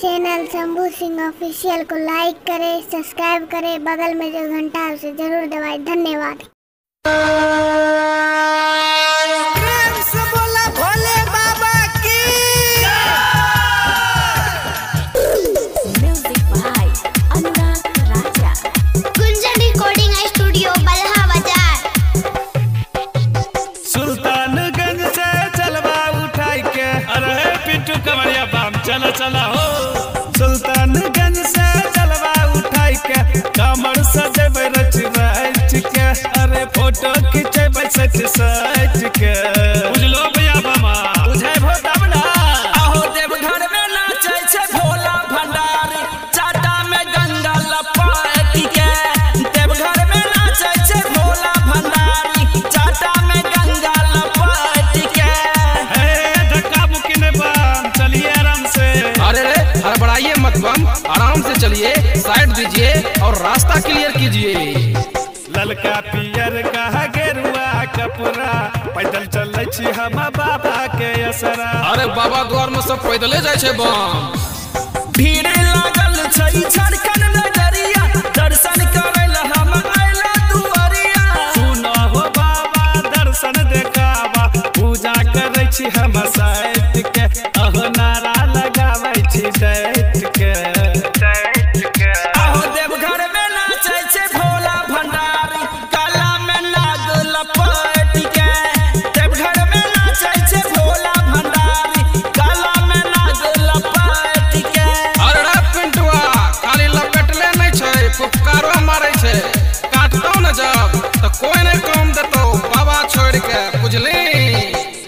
Channel Shambhu Singh official को लाइक करें, subscribe करें, बगल में जो घंटा है उसे जरूर दबाएं। धन्यवाद। प्रेम से बोला भोले बाबा की। Music by Anurag Raja. Gunjan recording studio Balha Bazar. Sultanganj से चलवा उठाई के, अरे पिंटू कमरिया बाम चला चला हो। सुल्तानगंज से चलवा उठाई के, कमर सजेबै रच रच के, अरे फोटो खिंचेबै सच सच के। बुझलो भैया बामा बुझे भोला बना आहो देवघर में नाचे छे भोला भंडारी, चाटा में गंगा लपाट के। देवघर में नाचे छे भोला भंडारी, चाटा में गंगा लपाट के। धक्का मुक्की ने बाम चलिए आराम से। अरे रे हड़बड़ाइए मत बम, आराम से चलिए, साइड दीजिए और रास्ता क्लियर कीजिए। ललका पियर का गेरुआ कपड़ा, पैदल चलै छी हम बाबा के असरा। अरे बाबा द्वार में सब पैदले जाए छे बम। भीड़ लागल छै झारखंड नगरिया, दर्शन करे ला हम आइला दुआरिया। सुनो हो बाबा दर्शन देखावा, पूजा करै छी हम सैत के, अहो नारा लगाबै छी दैत के। आहो देवघर में नाचे छे भोला भंडारी, काला में नाग लपेट के। देवघर में नाचे छे भोला भंडारी, काला में नाग लपेट के। अरे रे पिंटुआ खाली लपेटले नहीं छे, फुफकारो मारे छे। काटतो न जब तो कोई नहीं काम देतो बाबा छोड़ के, बुझली।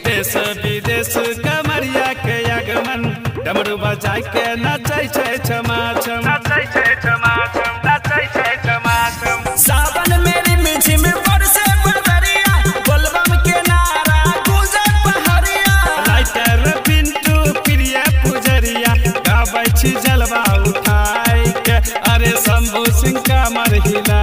देश विदेश कमरिया के आगमन, डमरू बजाय के नचै छै छमा छम, नचै छै छमा छम, नचै छै छमा छम। सावन मेरी मीठी में बरसे बदरिया, बोलबम के नारा गूंजे पहरिया। राइटर पिंटू प्रिय पुजरिया, गाबै छी जलवा उठाई के, अरे शंभू सिंह कमर हिला